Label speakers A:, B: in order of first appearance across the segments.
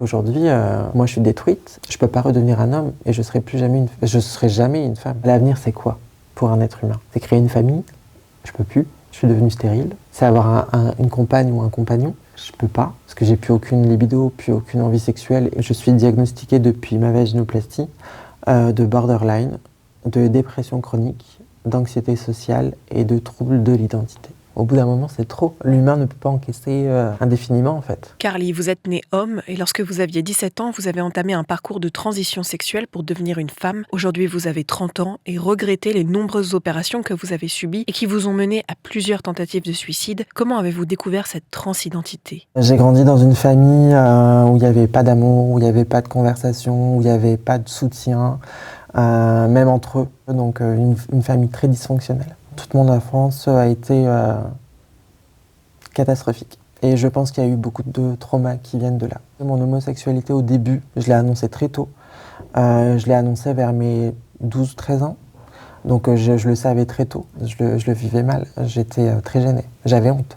A: Aujourd'hui, moi je suis détruite, je peux pas redevenir un homme et je serai jamais une femme. L'avenir c'est quoi pour un être humain? C'est créer une famille, je peux plus, je suis devenue stérile. C'est avoir une compagne ou un compagnon, je peux pas, parce que j'ai plus aucune libido, plus aucune envie sexuelle. Je suis diagnostiquée depuis ma vaginoplastie de borderline, de dépression chronique, d'anxiété sociale et de troubles de l'identité. Au bout d'un moment, c'est trop. L'humain ne peut pas encaisser indéfiniment, en fait.
B: Carly, vous êtes né homme et lorsque vous aviez 17 ans, vous avez entamé un parcours de transition sexuelle pour devenir une femme. Aujourd'hui, vous avez 30 ans et regrettez les nombreuses opérations que vous avez subies et qui vous ont mené à plusieurs tentatives de suicide. Comment avez-vous découvert cette transidentité?
A: J'ai grandi dans une famille où il n'y avait pas d'amour, où il n'y avait pas de conversation, où il n'y avait pas de soutien, même entre eux. Donc une famille très dysfonctionnelle. Toute mon enfance a été catastrophique. Et je pense qu'il y a eu beaucoup de traumas qui viennent de là. Mon homosexualité au début, je l'ai annoncée très tôt. Je l'ai annoncée vers mes 12-13 ans. Donc je le savais très tôt. Je le vivais mal. J'étais très gênée. J'avais honte.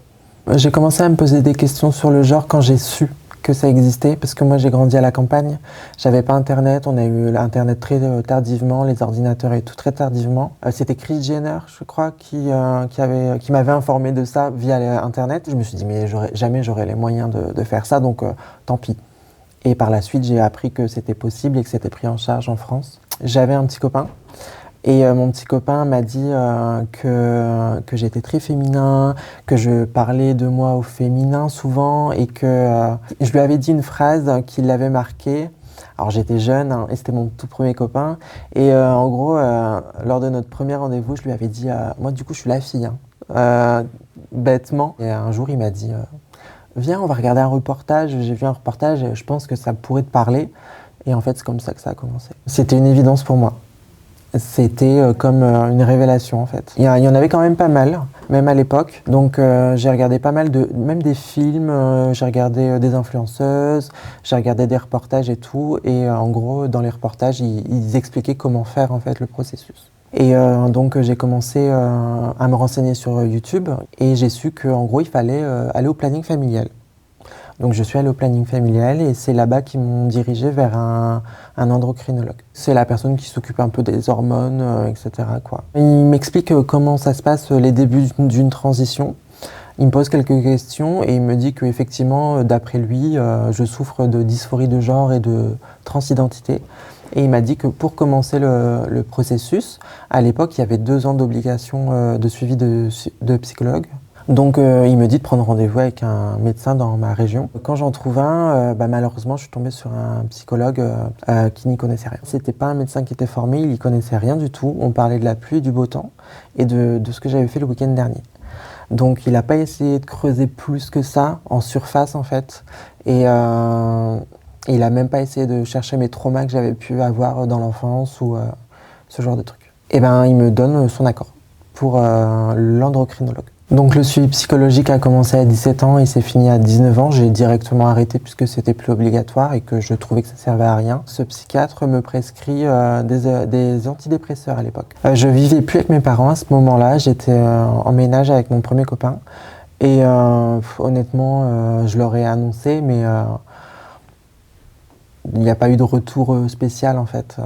A: J'ai commencé à me poser des questions sur le genre quand j'ai su que ça existait, parce que moi j'ai grandi à la campagne, j'avais pas internet, on a eu l'internet très tardivement, les ordinateurs et tout très tardivement. C'était Kris Jenner, je crois, qui m'avait informé de ça via internet. Je me suis dit mais jamais j'aurais les moyens de faire ça, donc tant pis. Et par la suite j'ai appris que c'était possible et que c'était pris en charge en France. J'avais un petit copain. Et mon petit copain m'a dit que j'étais très féminin, que je parlais de moi au féminin souvent et que je lui avais dit une phrase qui l'avait marqué. Alors j'étais jeune et c'était mon tout premier copain. Et en gros, lors de notre premier rendez-vous, je lui avais dit moi du coup je suis la fille, bêtement. Et un jour il m'a dit viens on va regarder un reportage. J'ai vu un reportage et je pense que ça pourrait te parler. Et en fait c'est comme ça que ça a commencé. C'était une évidence pour moi. C'était comme une révélation en fait. Il y en avait quand même pas mal, même à l'époque. Donc j'ai regardé pas mal même des films, j'ai regardé des influenceuses, j'ai regardé des reportages et tout. Et en gros, dans les reportages, ils expliquaient comment faire en fait le processus. Et donc j'ai commencé à me renseigner sur YouTube et j'ai su qu'en gros il fallait aller au planning familial. Donc je suis allée au planning familial et c'est là-bas qu'ils m'ont dirigé vers un endocrinologue. C'est la personne qui s'occupe un peu des hormones, etc. quoi. Il m'explique comment ça se passe les débuts d'une transition. Il me pose quelques questions et il me dit qu'effectivement, d'après lui, je souffre de dysphorie de genre et de transidentité. Et il m'a dit que pour commencer le processus, à l'époque, il y avait 2 ans d'obligation de suivi de psychologue. Donc il me dit de prendre rendez-vous avec un médecin dans ma région. Quand j'en trouve un, malheureusement je suis tombée sur un psychologue qui n'y connaissait rien. C'était pas un médecin qui était formé, il y connaissait rien du tout. On parlait de la pluie et du beau temps et de ce que j'avais fait le week-end dernier. Donc il n'a pas essayé de creuser plus que ça, en surface en fait. Et il n'a même pas essayé de chercher mes traumas que j'avais pu avoir dans l'enfance ou ce genre de trucs. Et il me donne son accord pour l'endocrinologue. Donc le suivi psychologique a commencé à 17 ans et s'est fini à 19 ans. J'ai directement arrêté puisque c'était plus obligatoire et que je trouvais que ça servait à rien. Ce psychiatre me prescrit des antidépresseurs à l'époque. Je vivais plus avec mes parents à ce moment-là. J'étais en ménage avec mon premier copain. Et honnêtement, je leur ai annoncé, mais il n'y a pas eu de retour spécial en fait.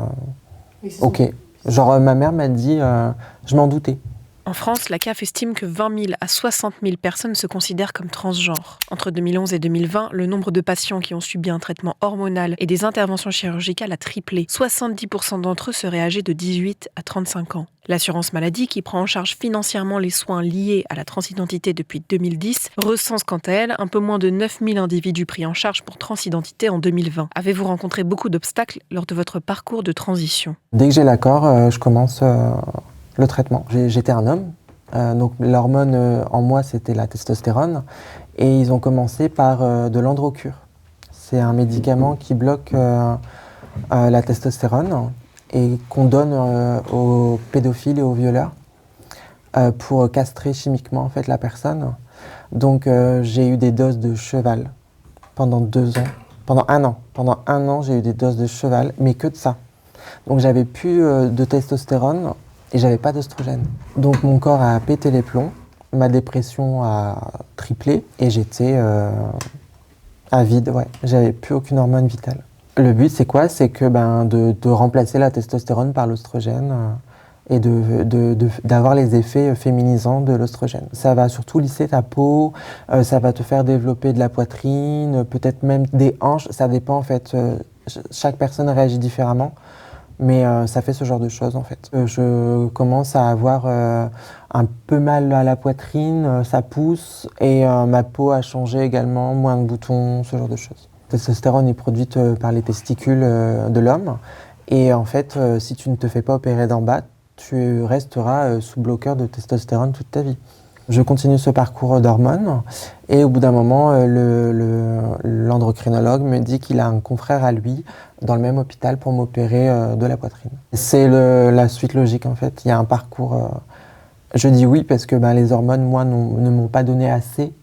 A: Ok. Genre ma mère m'a dit, je m'en doutais.
B: En France, la CAF estime que 20 000 à 60 000 personnes se considèrent comme transgenres. Entre 2011 et 2020, le nombre de patients qui ont subi un traitement hormonal et des interventions chirurgicales a triplé. 70% d'entre eux seraient âgés de 18 à 35 ans. L'assurance maladie, qui prend en charge financièrement les soins liés à la transidentité depuis 2010, recense quant à elle un peu moins de 9 000 individus pris en charge pour transidentité en 2020. Avez-vous rencontré beaucoup d'obstacles lors de votre parcours de transition?
A: Dès que j'ai l'accord, je commence le traitement. J'étais un homme, donc l'hormone en moi c'était la testostérone et ils ont commencé par de l'androcure. C'est un médicament qui bloque la testostérone et qu'on donne aux pédophiles et aux violeurs pour castrer chimiquement en fait la personne. Donc j'ai eu des doses de cheval pendant 2 ans, pendant 1 an. Pendant 1 an j'ai eu des doses de cheval, mais que de ça. Donc j'avais plus de testostérone et j'avais pas d'œstrogène. Donc mon corps a pété les plombs, ma dépression a triplé et j'étais À vide, ouais. J'avais plus aucune hormone vitale. Le but, c'est quoi? C'est que de remplacer la testostérone par l'oestrogène et d'avoir les effets féminisants de l'oestrogène. Ça va surtout lisser ta peau, ça va te faire développer de la poitrine, peut-être même des hanches. Ça dépend en fait. Chaque personne réagit différemment, mais ça fait ce genre de choses en fait. Je commence à avoir un peu mal à la poitrine, ça pousse et ma peau a changé également, moins de boutons, ce genre de choses. La testostérone est produite par les testicules de l'homme et en fait, si tu ne te fais pas opérer d'en bas, tu resteras sous bloqueur de testostérone toute ta vie. Je continue ce parcours d'hormones et au bout d'un moment, l'endocrinologue me dit qu'il a un confrère à lui dans le même hôpital pour m'opérer de la poitrine. C'est la suite logique en fait. Il y a un parcours. Je dis oui parce que les hormones, moi, ne m'ont pas donné assez.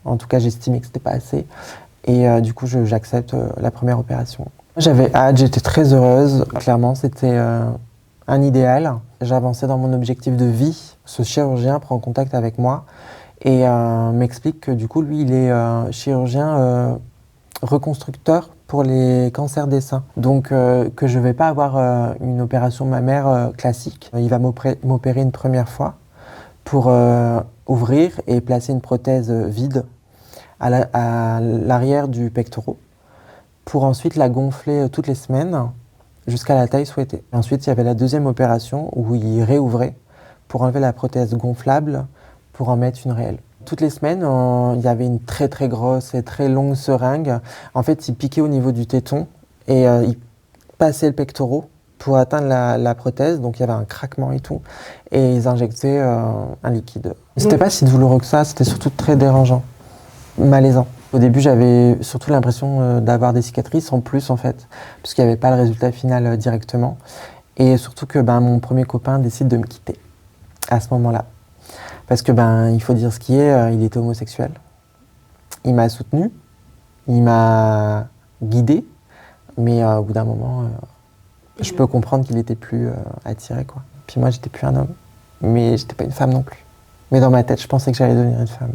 A: En tout cas, j'estimais que c'était pas assez. Et du coup, j'accepte la première opération. J'avais hâte, j'étais très heureuse. Clairement, c'était un idéal. J'avançais dans mon objectif de vie. Ce chirurgien prend contact avec moi et m'explique que du coup, lui, il est chirurgien reconstructeur pour les cancers des seins. Donc, que je ne vais pas avoir une opération mammaire classique. Il va m'opérer une première fois pour ouvrir et placer une prothèse vide à l'arrière du pectoral pour ensuite la gonfler toutes les semaines jusqu'à la taille souhaitée. Ensuite, il y avait la deuxième opération où il réouvrait pour enlever la prothèse gonflable pour en mettre une réelle. Toutes les semaines, il y avait une très très grosse et très longue seringue. En fait, il piquait au niveau du téton et il passait le pectoral pour atteindre la prothèse. Donc il y avait un craquement et tout. Et ils injectaient un liquide. C'était pas si douloureux que ça, c'était surtout très dérangeant, malaisant. Au début, j'avais surtout l'impression d'avoir des cicatrices en plus, en fait, puisqu'il n'y avait pas le résultat final directement. Et surtout que mon premier copain décide de me quitter à ce moment-là. Parce que, il faut dire ce qui est, il était homosexuel. Il m'a soutenu, il m'a guidé, mais au bout d'un moment, je peux comprendre qu'il était plus attiré, quoi. Puis moi, j'étais plus un homme, mais j'étais pas une femme non plus. Mais dans ma tête, je pensais que j'allais devenir une femme.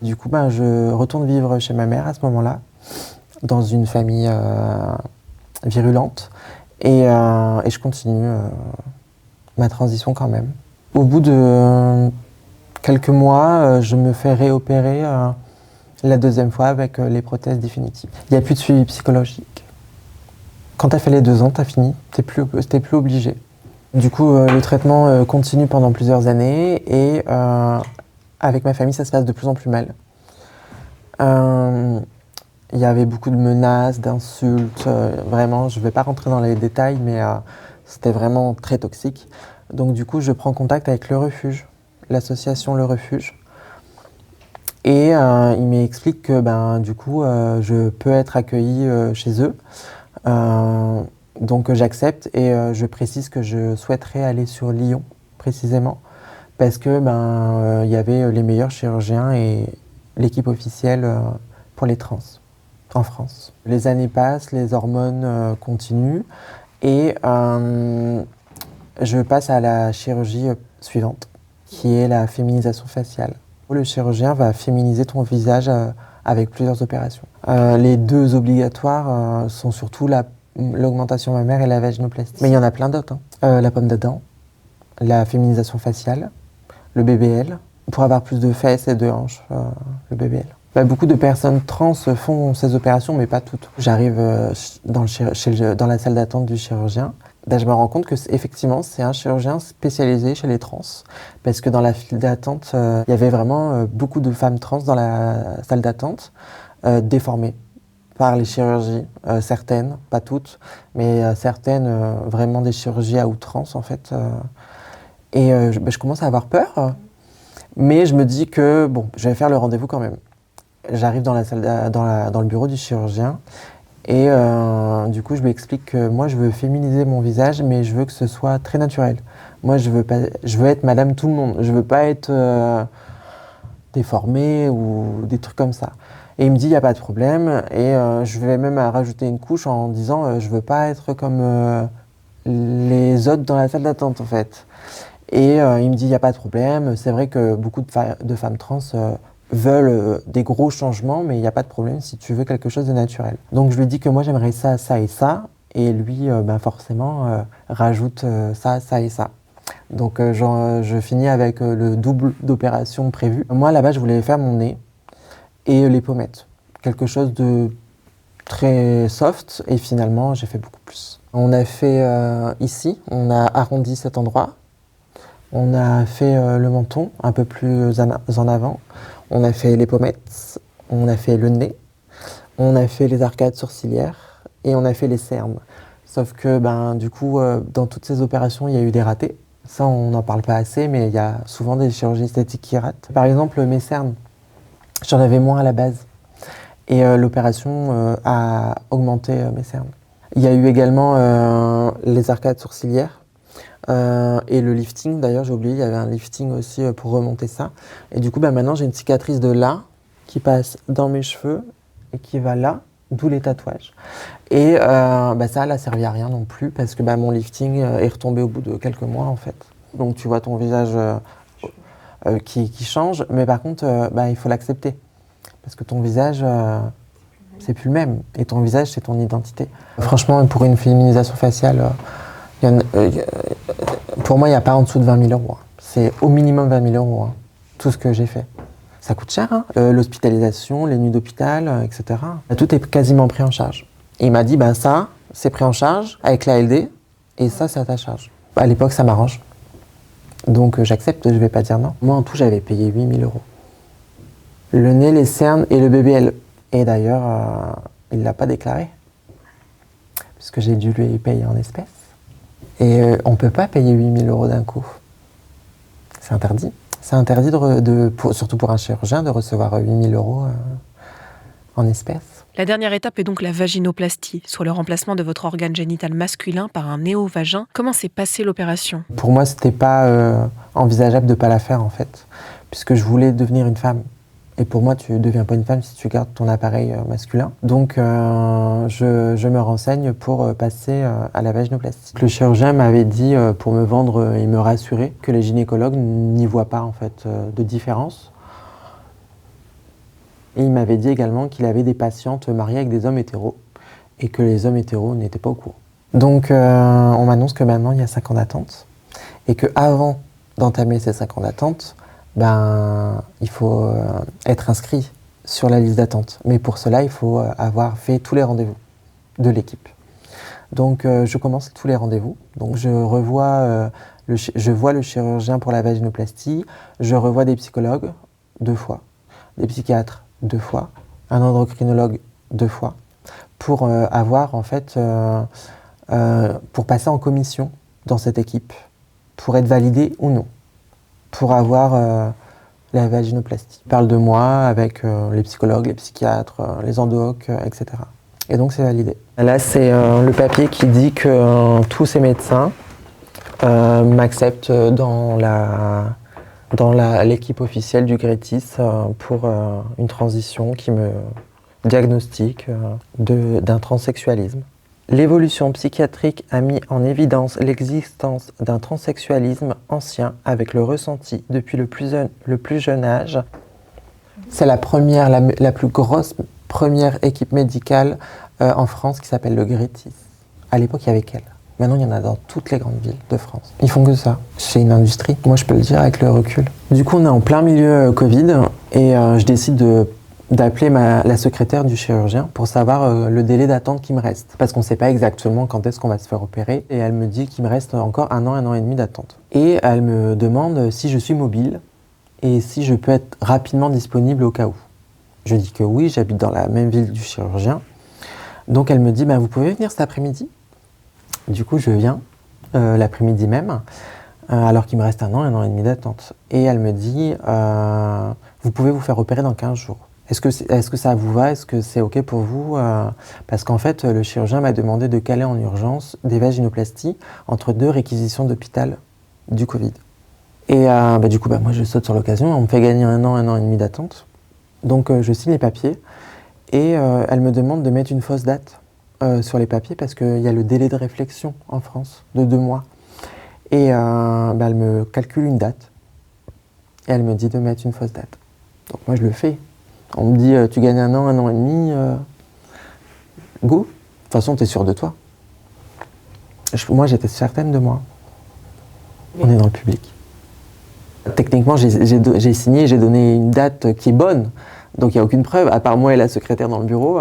A: Du coup, je retourne vivre chez ma mère à ce moment-là, dans une famille virulente, et je continue ma transition quand même. Au bout de quelques mois, je me fais réopérer la deuxième fois avec les prothèses définitives. Il n'y a plus de suivi psychologique. Quand tu as fait les 2 ans, tu as fini, tu n'es plus obligé. Du coup, le traitement continue pendant plusieurs années et avec ma famille, ça se passe de plus en plus mal. Il y avait beaucoup de menaces, d'insultes, vraiment, je ne vais pas rentrer dans les détails, mais c'était vraiment très toxique. Donc du coup, je prends contact avec Le Refuge, l'association Le Refuge. Et il m'explique que du coup, je peux être accueillie chez eux. Donc j'accepte et je précise que je souhaiterais aller sur Lyon, précisément, parce que il y avait les meilleurs chirurgiens et l'équipe officielle pour les trans en France. Les années passent, les hormones continuent et je passe à la chirurgie suivante, qui est la féminisation faciale. Le chirurgien va féminiser ton visage avec plusieurs opérations. Les 2 obligatoires sont surtout l'augmentation mammaire et la vaginoplastie. Mais il y en a plein d'autres. La pomme d'Adam, la féminisation faciale, le BBL, pour avoir plus de fesses et de hanches, le BBL. Beaucoup de personnes trans font ces opérations, mais pas toutes. J'arrive dans la salle d'attente du chirurgien. Je me rends compte que effectivement, c'est un chirurgien spécialisé chez les trans, parce que dans la file d'attente, il y avait vraiment beaucoup de femmes trans dans la salle d'attente, déformées par les chirurgies, certaines, pas toutes, mais certaines, vraiment des chirurgies à outrance en fait. Et je commence à avoir peur, mais je me dis que bon, je vais faire le rendez-vous quand même. J'arrive dans le bureau du chirurgien et du coup je lui explique que moi je veux féminiser mon visage, mais je veux que ce soit très naturel. Moi je veux être madame tout le monde, je veux pas être déformée ou des trucs comme ça. Et il me dit il n'y a pas de problème et je vais même rajouter une couche en disant je veux pas être comme les autres dans la salle d'attente en fait. Et il me dit il n'y a pas de problème, c'est vrai que beaucoup de femmes trans veulent des gros changements, mais il n'y a pas de problème si tu veux quelque chose de naturel. Donc je lui dis que moi j'aimerais ça, ça et ça, et lui forcément rajoute ça, ça et ça. Donc je finis avec le double d'opération prévu. Moi là-bas je voulais faire mon nez et les pommettes, quelque chose de très soft, et finalement j'ai fait beaucoup plus. On a fait ici, on a arrondi cet endroit, on a fait le menton un peu plus en avant, on a fait les pommettes, on a fait le nez, on a fait les arcades sourcilières et on a fait les cernes. Sauf que du coup, dans toutes ces opérations, il y a eu des ratés. Ça, on n'en parle pas assez, mais il y a souvent des chirurgies esthétiques qui ratent. Par exemple, mes cernes, j'en avais moins à la base. Et l'opération a augmenté mes cernes. Il y a eu également les arcades sourcilières et le lifting. D'ailleurs, j'ai oublié, il y avait un lifting aussi pour remonter ça. Et du coup, maintenant, j'ai une cicatrice de là qui passe dans mes cheveux et qui va là, d'où les tatouages. Et ça n'a servi à rien non plus parce que mon lifting est retombé au bout de quelques mois en fait. Donc tu vois ton visage qui change, mais par contre, il faut l'accepter. Parce que ton visage, c'est plus le même. Et ton visage, c'est ton identité. Franchement, pour une féminisation faciale, pour moi, il n'y a pas en dessous de 20 000 €. C'est au minimum 20 000 €, tout ce que j'ai fait. Ça coûte cher, l'hospitalisation, les nuits d'hôpital, etc. Tout est quasiment pris en charge. Et il m'a dit, ça, c'est pris en charge avec l'ALD, et ça, c'est à ta charge. À l'époque, ça m'arrange. Donc j'accepte, je ne vais pas dire non. Moi, en tout, j'avais payé 8 000 €. Le nez, les cernes et le BBL. Et d'ailleurs, il ne l'a pas déclaré, puisque j'ai dû lui payer en espèces. Et on ne peut pas payer 8 000 € d'un coup. C'est interdit. C'est interdit, surtout pour un chirurgien, de recevoir 8 000 € en espèces.
B: La dernière étape est donc la vaginoplastie, soit le remplacement de votre organe génital masculin par un néo-vagin. Comment s'est passée l'opération ?
A: Pour moi, c'était pas envisageable de ne pas la faire en fait, puisque je voulais devenir une femme. Et pour moi, tu ne deviens pas une femme si tu gardes ton appareil masculin. Donc, je me renseigne pour passer à la vaginoplastie. Le chirurgien m'avait dit, pour me vendre et me rassurer, que les gynécologues n'y voient pas en fait de différence. Et il m'avait dit également qu'il avait des patientes mariées avec des hommes hétéros et que les hommes hétéros n'étaient pas au courant. Donc, on m'annonce que maintenant, il y a 5 ans d'attente et qu'avant d'entamer ces 5 ans d'attente, il faut être inscrit sur la liste d'attente. Mais pour cela, il faut avoir fait tous les rendez-vous de l'équipe. Donc, je commence tous les rendez-vous. Donc, je vois le chirurgien pour la vaginoplastie, je revois des psychologues 2 fois, des psychiatres 2 fois, un endocrinologue 2 fois, pour avoir en fait, pour passer en commission dans cette équipe, pour être validé ou non, pour avoir la vaginoplastie. Je parle de moi avec les psychologues, les psychiatres, les endocs, etc. Et donc c'est validé. Là c'est le papier qui dit que tous ces médecins m'acceptent dans l'équipe officielle du Grétis pour une transition qui me diagnostique d'un transsexualisme. L'évolution psychiatrique a mis en évidence l'existence d'un transsexualisme ancien avec le ressenti depuis le plus jeune âge. C'est la plus grosse première équipe médicale en France qui s'appelle le Grétis. À l'époque, il y avait qu'elle. Maintenant, il y en a dans toutes les grandes villes de France. Ils font que ça. C'est une industrie. Moi, je peux le dire avec le recul. Du coup, on est en plein milieu Covid et je décide d'appeler la secrétaire du chirurgien pour savoir le délai d'attente qui me reste. Parce qu'on ne sait pas exactement quand est-ce qu'on va se faire opérer. Et elle me dit qu'il me reste encore 1 an et demi d'attente. Et elle me demande si je suis mobile et si je peux être rapidement disponible au cas où. Je dis que oui, j'habite dans la même ville du chirurgien. Donc elle me dit, vous pouvez venir cet après-midi ? Du coup, je viens l'après-midi même, alors qu'il me reste 1 an et demi d'attente. Et elle me dit, vous pouvez vous faire opérer dans 15 jours. Est-ce que ça vous va ? Est-ce que c'est OK pour vous ? Parce qu'en fait, le chirurgien m'a demandé de caler en urgence des vaginoplasties entre 2 réquisitions d'hôpital du Covid. Et du coup, moi, je saute sur l'occasion. On me fait gagner 1 an et demi d'attente. Donc, je signe les papiers et elle me demande de mettre une fausse date sur les papiers parce qu'il y a le délai de réflexion en France de 2 mois. Et elle me calcule une date et elle me dit de mettre une fausse date. Donc moi je le fais. On me dit tu gagnes 1 an et demi, go. De toute façon tu es sûre de toi. Moi j'étais certaine de moi. On est dans le public. Techniquement j'ai signé, j'ai donné une date qui est bonne. Donc il n'y a aucune preuve, à part moi et la secrétaire dans le bureau.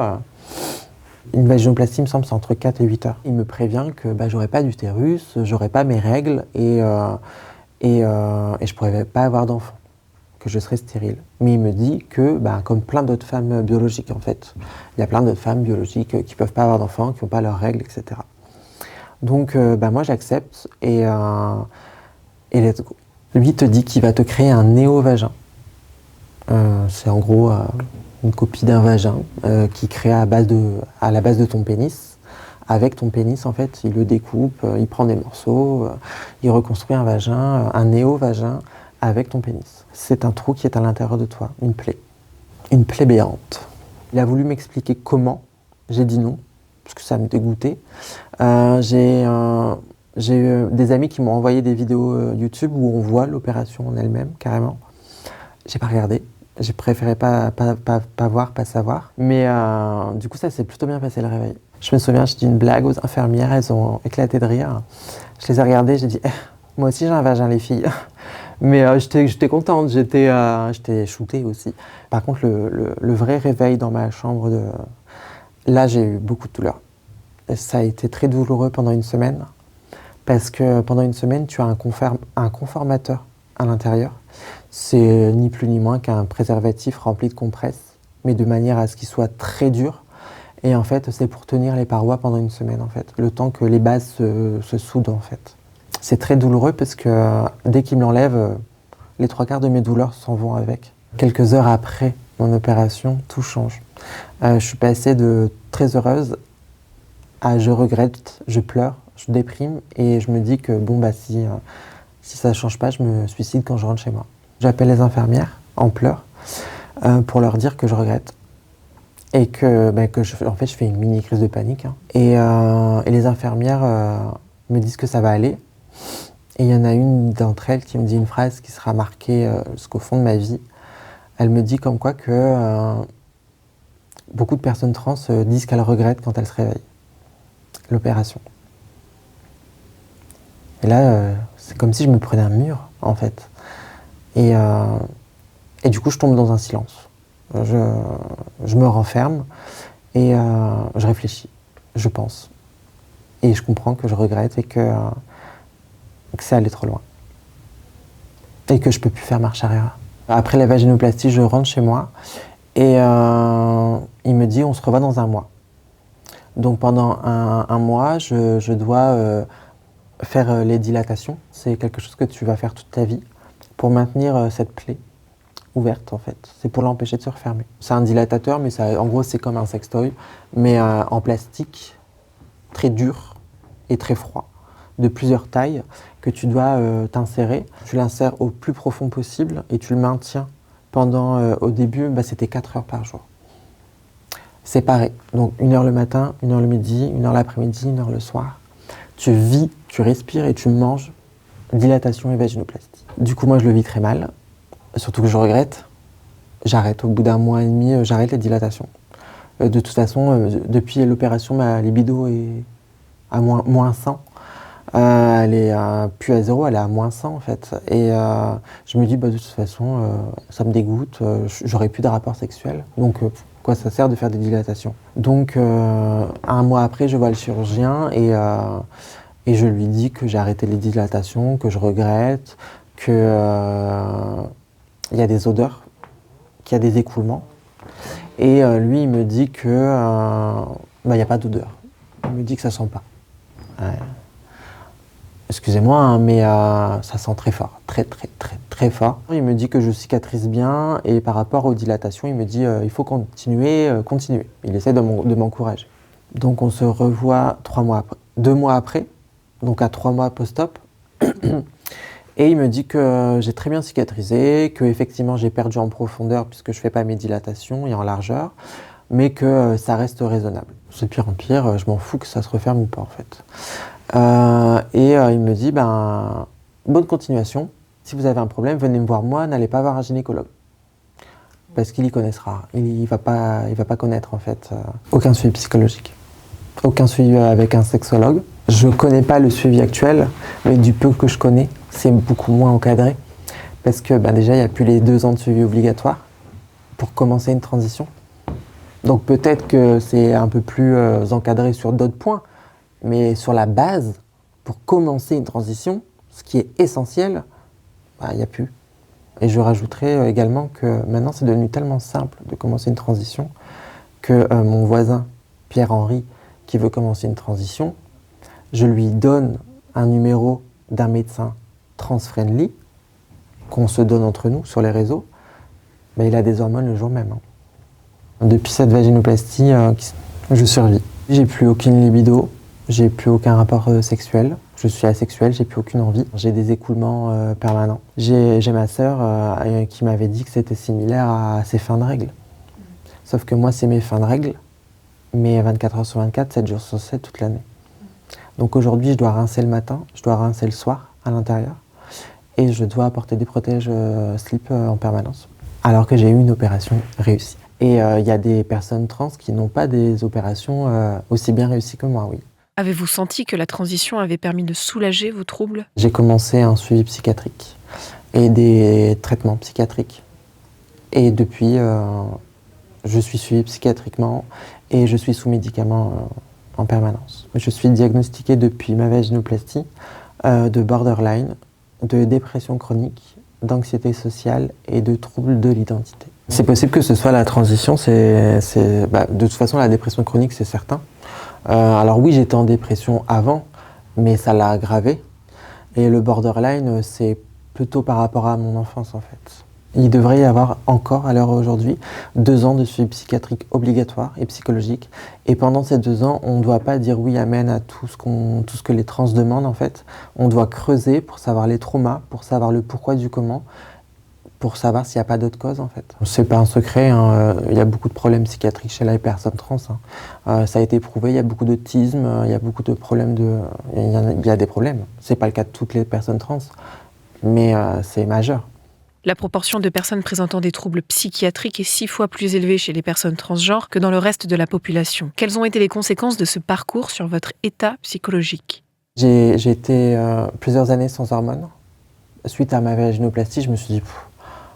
A: Une vaginoplastie, il me semble, c'est entre 4 et 8 heures. Il me prévient que j'aurai pas d'utérus, j'aurai pas mes règles et je pourrais pas avoir d'enfant, que je serai stérile. Mais il me dit que, comme plein d'autres femmes biologiques en fait, il y a plein d'autres femmes biologiques qui peuvent pas avoir d'enfants, qui n'ont pas leurs règles, etc. Donc moi j'accepte et let's go. Lui te dit qu'il va te créer un néo-vagin. C'est en gros une copie d'un vagin qui crée à la base de ton pénis. Avec ton pénis, en fait, il le découpe, il prend des morceaux, il reconstruit un vagin, un néo-vagin avec ton pénis. C'est un trou qui est à l'intérieur de toi, une plaie béante. Il a voulu m'expliquer comment, j'ai dit non, parce que ça me dégoûtait. J'ai eu des amis qui m'ont envoyé des vidéos YouTube où on voit l'opération en elle-même, carrément. J'ai pas regardé. J'ai préféré pas voir, pas savoir. Mais du coup, ça s'est plutôt bien passé le réveil. Je me souviens, j'ai dit une blague aux infirmières, elles ont éclaté de rire. Je les ai regardées, j'ai dit moi aussi j'ai un vagin, les filles. Mais j'étais contente, j'étais shootée aussi. Par contre, le vrai réveil dans ma chambre, là j'ai eu beaucoup de douleur. Ça a été très douloureux pendant une semaine. Parce que pendant une semaine, tu as un conformateur à l'intérieur. C'est ni plus ni moins qu'un préservatif rempli de compresses, mais de manière à ce qu'il soit très dur. Et en fait, c'est pour tenir les parois pendant une semaine, en fait, le temps que les bases se soudent, en fait. C'est très douloureux parce que dès qu'il me l'enlève, les 3/4 de mes douleurs s'en vont avec. Quelques heures après mon opération, tout change. Je suis passée de très heureuse à je regrette, je pleure, je déprime et je me dis que si ça ne change pas, je me suicide quand je rentre chez moi. J'appelle les infirmières en pleurs pour leur dire que je regrette et que en fait, je fais une mini crise de panique. Hein. Et les infirmières me disent que ça va aller. Et il y en a une d'entre elles qui me dit une phrase qui sera marquée jusqu'au fond de ma vie. Elle me dit comme quoi que beaucoup de personnes trans disent qu'elles regrettent quand elles se réveillent l'opération. Et là, c'est comme si je me prenais un mur, en fait. Et du coup, je tombe dans un silence. Je me renferme et je réfléchis, je pense. Et je comprends que je regrette et que c'est allé trop loin. Et que je peux plus faire marche arrière. Après la vaginoplastie, je rentre chez moi et il me dit on se revoit dans 1 mois. Donc pendant un mois, je dois faire les dilatations. C'est quelque chose que tu vas faire toute ta vie pour maintenir cette plaie ouverte en fait. C'est pour l'empêcher de se refermer. C'est un dilatateur, mais en gros c'est comme un sextoy, mais en plastique, très dur et très froid, de plusieurs tailles, que tu dois t'insérer. Tu l'insères au plus profond possible et tu le maintiens pendant, au début, c'était 4 heures par jour. Séparé. Donc 1 heure le matin, 1 heure le midi, 1 heure l'après-midi, 1 heure le soir. Tu vis, tu respires et tu manges. Dilatation et vaginoplastie. Du coup, moi, je le vis très mal. Surtout que je regrette. J'arrête. Au bout d'1 mois et demi, j'arrête les dilatations. De toute façon, depuis l'opération, ma libido est à moins 100. Elle est plus à 0, elle est à moins 100 en fait. Et je me dis, de toute façon, ça me dégoûte. J'aurai plus de rapport sexuel. Donc, quoi ça sert de faire des dilatations? Donc, 1 mois après, je vois le chirurgien et je lui dis que j'ai arrêté les dilatations, que je regrette, qu'il y a des odeurs, qu'il y a des écoulements. Et lui, il me dit que il n'y a pas d'odeur. Il me dit que ça sent pas. Excusez-moi, hein, mais ça sent très fort, très très très très fort. Il me dit que je cicatrise bien et par rapport aux dilatations, il me dit il faut continuer. Il essaie de m'encourager. Donc on se revoit 2 mois après, donc à 3 mois post-op. Et il me dit que j'ai très bien cicatrisé, que effectivement j'ai perdu en profondeur puisque je fais pas mes dilatations et en largeur, mais que ça reste raisonnable. C'est de pire en pire, je m'en fous que ça se referme ou pas en fait. Il me dit bonne continuation. Si vous avez un problème, venez me voir moi, n'allez pas voir un gynécologue. parce qu'il y connaîtra. Il va pas connaître en fait aucun suivi psychologique, aucun suivi avec un sexologue. Je connais pas le suivi actuel, mais du peu que je connais, c'est beaucoup moins encadré, parce que déjà il n'y a plus les 2 ans de suivi obligatoire pour commencer une transition. Donc peut-être que c'est un peu plus encadré sur d'autres points, mais sur la base, pour commencer une transition, ce qui est essentiel, il n'y a plus. Et je rajouterais également que maintenant c'est devenu tellement simple de commencer une transition que mon voisin Pierre-Henri, qui veut commencer une transition, je lui donne un numéro d'un médecin trans-friendly qu'on se donne entre nous sur les réseaux, mais il a des hormones le jour même. Depuis cette vaginoplastie, je survis. J'ai plus aucune libido, j'ai plus aucun rapport sexuel, je suis asexuel, j'ai plus aucune envie. J'ai des écoulements permanents. J'ai ma sœur qui m'avait dit que c'était similaire à ses fins de règles. Sauf que moi, c'est mes fins de règles, mais 24 heures sur 24, 7 jours sur 7, toute l'année. Donc aujourd'hui, je dois rincer le matin, je dois rincer le soir à l'intérieur, et je dois apporter des protèges slip en permanence, alors que j'ai eu une opération réussie. Et il y a des personnes trans qui n'ont pas des opérations aussi bien réussies que moi, oui.
B: Avez-vous senti que la transition avait permis de soulager vos troubles ?
A: J'ai commencé un suivi psychiatrique et des traitements psychiatriques. Et depuis, je suis suivi psychiatriquement et je suis sous médicaments en permanence. Je suis diagnostiqué depuis ma vaginoplastie de borderline, de dépression chronique, d'anxiété sociale et de troubles de l'identité. C'est possible que ce soit la transition, de toute façon la dépression chronique c'est certain. Alors oui, j'étais en dépression avant, mais ça l'a aggravé. Et le borderline, c'est plutôt par rapport à mon enfance en fait. Il devrait y avoir encore, à l'heure aujourd'hui, 2 ans de suivi psychiatrique obligatoire et psychologique. Et pendant ces 2 ans, on ne doit pas dire oui amen à tout ce que les trans demandent en fait. On doit creuser pour savoir les traumas, pour savoir le pourquoi du comment, pour savoir s'il n'y a pas d'autres causes en fait. C'est pas un secret, il y a beaucoup de problèmes psychiatriques chez les personnes trans. Ça a été prouvé, il y a beaucoup d'autisme, il y a beaucoup de problèmes il y a des problèmes. C'est pas le cas de toutes les personnes trans, mais c'est majeur.
B: La proportion de personnes présentant des troubles psychiatriques est 6 fois plus élevée chez les personnes transgenres que dans le reste de la population. Quelles ont été les conséquences de ce parcours sur votre état psychologique ?
A: J'ai été plusieurs années sans hormones. Suite à ma vaginoplastie, je me suis dit,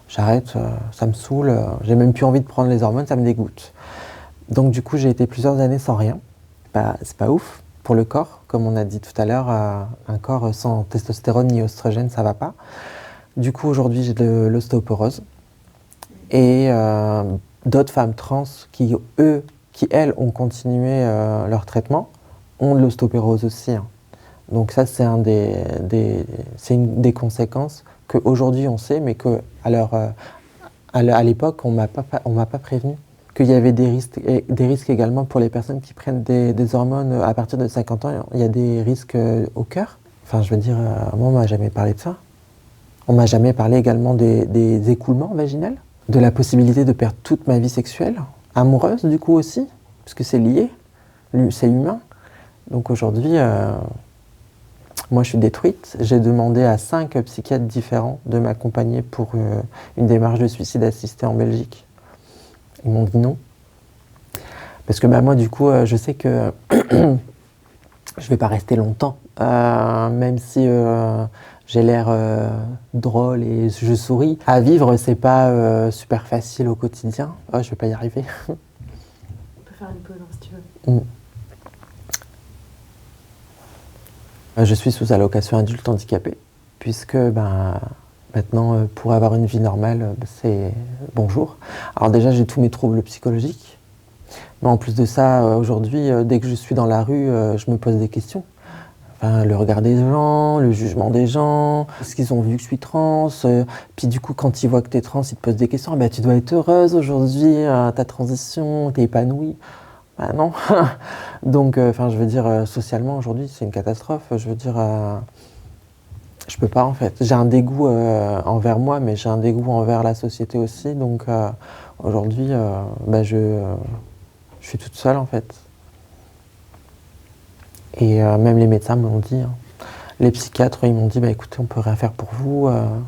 A: j'arrête, ça me saoule, j'ai même plus envie de prendre les hormones, ça me dégoûte. Donc du coup, j'ai été plusieurs années sans rien. C'est pas ouf pour le corps, comme on a dit tout à l'heure, un corps sans testostérone ni oestrogène, ça va pas. Du coup, aujourd'hui, j'ai de l'ostéoporose. Et d'autres femmes trans qui, elles, ont continué leur traitement, ont de l'ostéoporose aussi. Donc ça, c'est une des conséquences qu'aujourd'hui on sait, mais qu'à l'époque, on m'a pas prévenu qu'il y avait des risques également pour les personnes qui prennent des hormones à partir de 50 ans. Il y a des risques au cœur. Enfin, je veux dire, moi, on m'a jamais parlé de ça. On m'a jamais parlé également des écoulements vaginaux, de la possibilité de perdre toute ma vie sexuelle, amoureuse du coup aussi, parce que c'est lié, c'est humain. Donc aujourd'hui, moi je suis détruite. J'ai demandé à 5 psychiatres différents de m'accompagner pour une démarche de suicide assisté en Belgique. Ils m'ont dit non. Parce que moi du coup, je sais que je vais pas rester longtemps, même si j'ai l'air drôle et je souris. À vivre, c'est pas super facile au quotidien. Oh, je vais pas y arriver.
B: On peut faire une pause si tu veux.
A: Je suis sous allocation adulte handicapé, puisque maintenant, pour avoir une vie normale, c'est bonjour. Alors déjà, j'ai tous mes troubles psychologiques. Mais en plus de ça, aujourd'hui, dès que je suis dans la rue, je me pose des questions. Enfin, le regard des gens, le jugement des gens, est-ce qu'ils ont vu que je suis trans, puis du coup, quand ils voient que tu es trans, ils te posent des questions. Tu dois être heureuse aujourd'hui, ta transition, t'es épanouie. Non. Donc, je veux dire, socialement, aujourd'hui, c'est une catastrophe. Je veux dire, je peux pas, en fait. J'ai un dégoût envers moi, mais j'ai un dégoût envers la société aussi. Donc, aujourd'hui, je suis toute seule, en fait. Et même les médecins me l'ont dit. Les psychiatres, ils m'ont dit, écoutez, on peut rien faire pour vous. On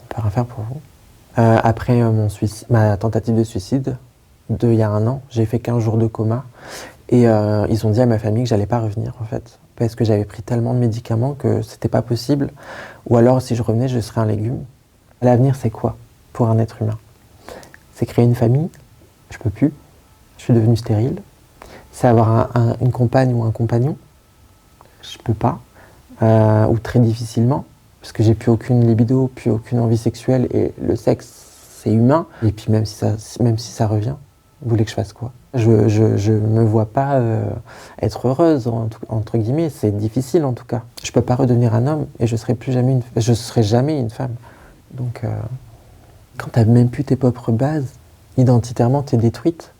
A: peut rien faire pour vous. Après ma tentative de suicide, il y a 1 an, j'ai fait 15 jours de coma. Et ils ont dit à ma famille que j'allais pas revenir, en fait. Parce que j'avais pris tellement de médicaments que c'était pas possible. Ou alors, si je revenais, je serais un légume. L'avenir, c'est quoi pour un être humain? C'est créer une famille. Je peux plus. Je suis devenue stérile. C'est avoir une compagne ou un compagnon. Je peux pas. Ou très difficilement. Parce que j'ai plus aucune libido, plus aucune envie sexuelle. Et le sexe, c'est humain. Et puis même si ça revient, vous voulez que je fasse quoi? Je me vois pas être heureuse, entre guillemets. C'est difficile en tout cas. Je peux pas redevenir un homme et je serai jamais une femme. Donc quand t'as même plus tes propres bases, identitairement t'es détruite.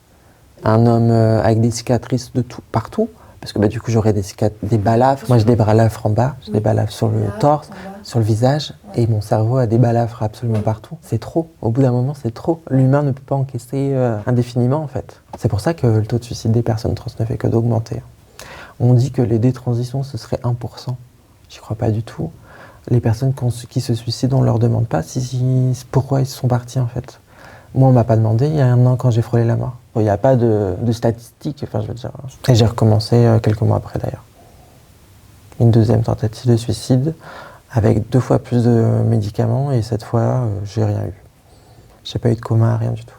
A: Un homme avec des cicatrices de tout, partout, parce que du coup j'aurais des balafres. Moi j'ai des balafres en bas, j'ai des balafres sur le torse, sur le visage, et mon cerveau a des balafres absolument partout. C'est trop, au bout d'un moment c'est trop. L'humain ne peut pas encaisser indéfiniment en fait. C'est pour ça que le taux de suicide des personnes trans ne fait que d'augmenter. On dit que les détransitions ce serait 1%. J'y crois pas du tout. Les personnes qui se suicident, on leur demande pas pourquoi ils sont partis en fait. Moi, on m'a pas demandé il y a 1 an quand j'ai frôlé la mort. Il n'y a pas de statistiques, enfin je veux dire. Et j'ai recommencé quelques mois après d'ailleurs. Une deuxième tentative de suicide avec 2 fois plus de médicaments et cette fois, j'ai rien eu. J'ai pas eu de coma, rien du tout.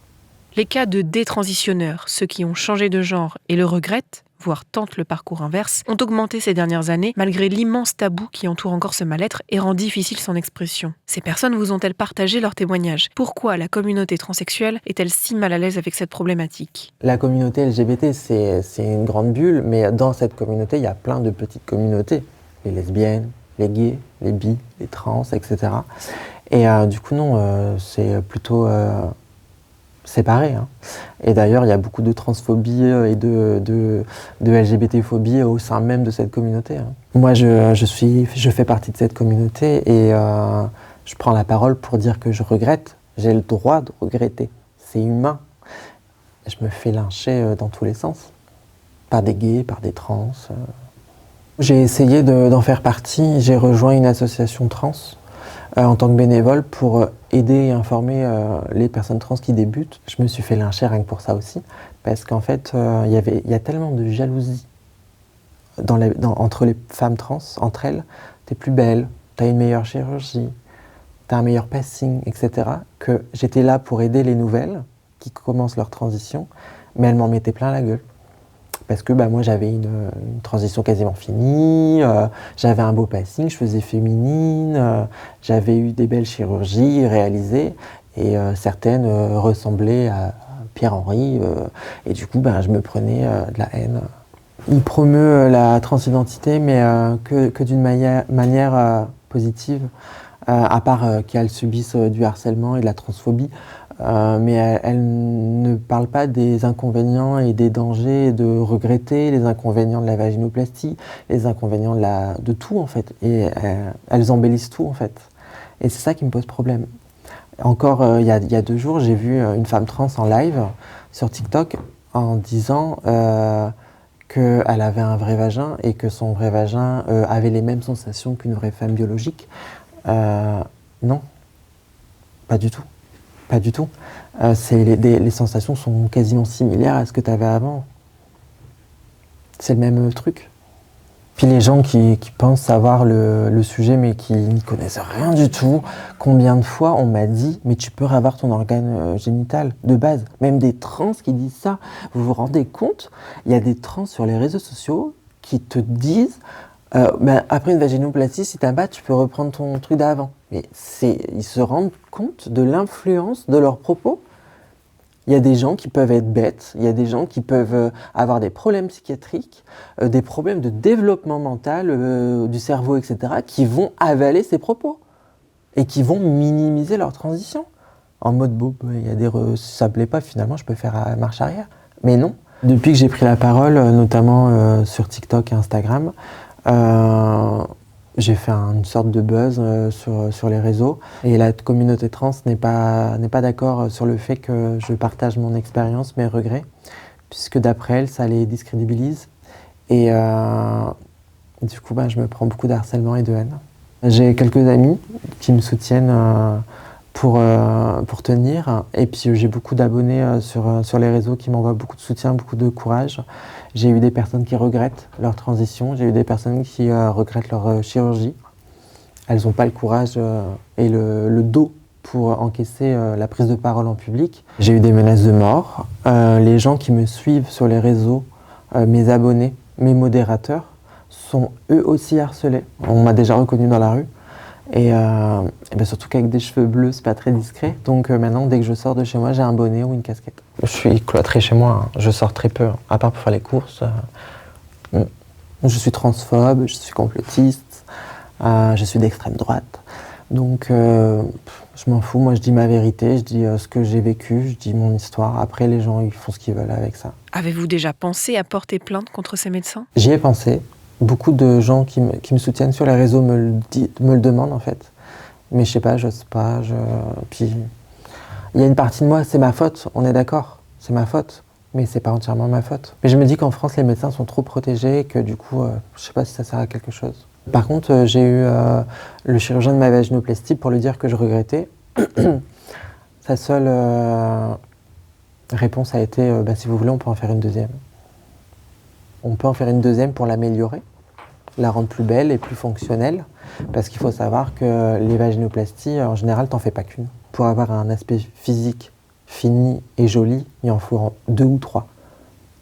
B: Les cas de détransitionneurs, ceux qui ont changé de genre et le regrettent, voire tentent le parcours inverse, ont augmenté ces dernières années malgré l'immense tabou qui entoure encore ce mal-être et rend difficile son expression. Ces personnes vous ont-elles partagé leurs témoignages? Pourquoi la communauté transsexuelle est-elle si mal à l'aise avec cette problématique?
A: La communauté LGBT, c'est une grande bulle, mais dans cette communauté, il y a plein de petites communautés. Les lesbiennes, les gays, les bi, les trans, etc. Et du coup, non, c'est plutôt séparé. Hein. Et d'ailleurs, il y a beaucoup de transphobie et de LGBT-phobie au sein même de cette communauté. Hein. Moi, je fais partie de cette communauté et je prends la parole pour dire que je regrette. J'ai le droit de regretter. C'est humain. Je me fais lyncher dans tous les sens. Par des gays, par des trans. J'ai essayé d'en faire partie. J'ai rejoint une association trans en tant que bénévole pour aider et informer les personnes trans qui débutent. Je me suis fait lyncher rien que pour ça aussi, parce qu'en fait, il y a tellement de jalousie entre les femmes trans, entre elles. T'es plus belle, t'as une meilleure chirurgie, t'as un meilleur passing, etc. Que j'étais là pour aider les nouvelles qui commencent leur transition, mais elles m'en mettaient plein la gueule. Parce que moi j'avais une transition quasiment finie, j'avais un beau passing, je faisais féminine, j'avais eu des belles chirurgies réalisées et certaines ressemblaient à Pierre-Henry et du coup je me prenais de la haine. Il promeut la transidentité mais que d'une manière positive, à part qu'elles subissent du harcèlement et de la transphobie. Mais elle ne parle pas des inconvénients et des dangers de regretter, les inconvénients de la vaginoplastie, les inconvénients de tout en fait. Et elles embellissent tout en fait. Et c'est ça qui me pose problème. Encore il y a 2 jours, j'ai vu une femme trans en live sur TikTok en disant qu'elle avait un vrai vagin et que son vrai vagin avait les mêmes sensations qu'une vraie femme biologique. Non, pas du tout. Pas du tout. Les sensations sont quasiment similaires à ce que tu avais avant. C'est le même truc. Puis les gens qui pensent savoir le sujet mais qui n'y connaissent rien du tout, combien de fois on m'a dit « mais tu peux ravoir ton organe génital de base ». Même des trans qui disent ça. Vous vous rendez compte? Il y a des trans sur les réseaux sociaux qui te disent après une vaginoplastie, si t'as pas, tu peux reprendre ton truc d'avant. Mais ils se rendent compte de l'influence de leurs propos. Il y a des gens qui peuvent être bêtes, il y a des gens qui peuvent avoir des problèmes psychiatriques, des problèmes de développement mental du cerveau, etc., qui vont avaler ces propos et qui vont minimiser leur transition. En mode, si ça ne plaît pas, finalement, je peux faire marche arrière. Mais non. Depuis que j'ai pris la parole, notamment sur TikTok et Instagram, j'ai fait une sorte de buzz sur les réseaux et la communauté trans n'est pas d'accord sur le fait que je partage mon expérience, mes regrets, puisque d'après elle, ça les discrédibilise et du coup je me prends beaucoup de harcèlement et de haine. J'ai quelques amis qui me soutiennent pour tenir. Et puis j'ai beaucoup d'abonnés sur les réseaux qui m'envoient beaucoup de soutien, beaucoup de courage. J'ai eu des personnes qui regrettent leur transition, j'ai eu des personnes qui regrettent leur chirurgie. Elles n'ont pas le courage et le dos pour encaisser la prise de parole en public. J'ai eu des menaces de mort. Les gens qui me suivent sur les réseaux, mes abonnés, mes modérateurs, sont eux aussi harcelés. On m'a déjà reconnu dans la rue. Et ben surtout qu'avec des cheveux bleus, c'est pas très discret. Donc maintenant, dès que je sors de chez moi, j'ai un bonnet ou une casquette. Je suis cloîtrée chez moi, hein. Je sors très peu, hein, à part pour faire les courses. Je suis transphobe, je suis complotiste, je suis d'extrême droite. Donc je m'en fous, moi je dis ma vérité, je dis ce que j'ai vécu, je dis mon histoire. Après, les gens, ils font ce qu'ils veulent avec ça.
B: Avez-vous déjà pensé à porter plainte contre ces médecins ?
A: J'y ai pensé. Beaucoup de gens qui me soutiennent sur les réseaux me le demandent en fait. Mais je sais pas, j'ose pas. Puis il y a une partie de moi, c'est ma faute, on est d'accord, c'est ma faute. Mais c'est pas entièrement ma faute. Mais je me dis qu'en France, les médecins sont trop protégés et que du coup, je sais pas si ça sert à quelque chose. Par contre, j'ai eu le chirurgien de ma vaginoplastie pour lui dire que je regrettais. Sa seule réponse a été si vous voulez, on peut en faire une deuxième. On peut en faire une deuxième pour l'améliorer, la rendre plus belle et plus fonctionnelle. Parce qu'il faut savoir que les vaginoplasties, en général, t'en fais pas qu'une. Pour avoir un aspect physique fini et joli, il en faut 2 ou 3,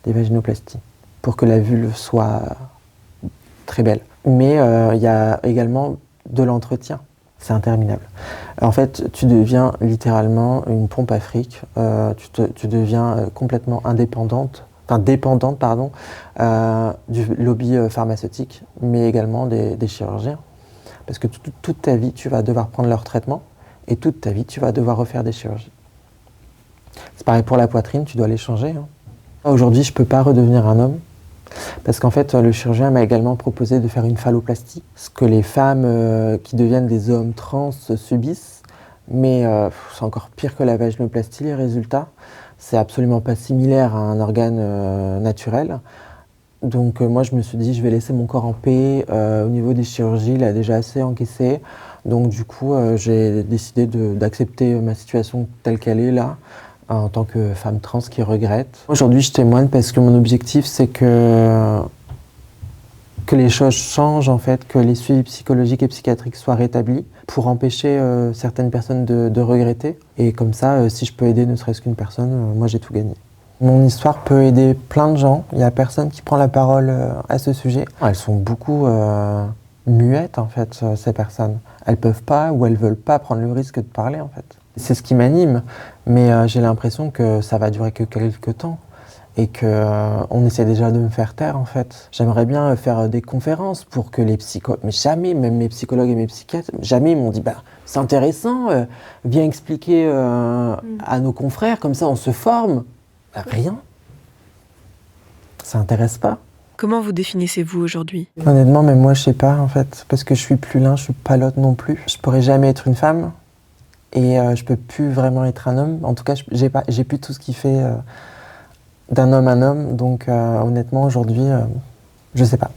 A: des vaginoplasties, pour que la vulve soit très belle. Mais il y a également de l'entretien. C'est interminable. En fait, tu deviens littéralement une pompe à fric. Tu deviens complètement dépendante du lobby pharmaceutique, mais également des chirurgiens. Parce que toute ta vie, tu vas devoir prendre leur traitement et toute ta vie, tu vas devoir refaire des chirurgies. C'est pareil pour la poitrine, tu dois les changer. Hein. Aujourd'hui, je ne peux pas redevenir un homme parce qu'en fait, le chirurgien m'a également proposé de faire une phalloplastie, ce que les femmes qui deviennent des hommes trans subissent. Mais c'est encore pire que la vaginoplastie, les résultats. C'est absolument pas similaire à un organe naturel. Donc moi je me suis dit je vais laisser mon corps en paix, au niveau des chirurgies il a déjà assez encaissé, donc du coup j'ai décidé d'accepter ma situation telle qu'elle est là, en tant que femme trans qui regrette. Aujourd'hui je témoigne parce que mon objectif c'est que les choses changent en fait, que les suivis psychologiques et psychiatriques soient rétablis pour empêcher certaines personnes de regretter, et comme ça si je peux aider ne serait-ce qu'une personne, moi j'ai tout gagné. Mon histoire peut aider plein de gens. Il n'y a personne qui prend la parole à ce sujet. Elles sont beaucoup muettes, en fait, ces personnes. Elles peuvent pas ou elles veulent pas prendre le risque de parler, en fait. C'est ce qui m'anime, mais j'ai l'impression que ça va durer que quelques temps et qu'on essaie déjà de me faire taire, en fait. J'aimerais bien faire des conférences pour que les psychologues, mais jamais, même mes psychologues et mes psychiatres, jamais ils m'ont dit c'est intéressant, viens expliquer à nos confrères, comme ça on se forme. Rien. Ça intéresse pas.
B: Comment vous définissez-vous aujourd'hui ?
A: Honnêtement, même moi, je sais pas, en fait. Parce que je suis plus l'un, je suis pas l'autre non plus. Je pourrais jamais être une femme. Et je peux plus vraiment être un homme. En tout cas, j'ai plus tout ce qui fait d'un homme un homme. Donc, honnêtement, aujourd'hui, je sais pas.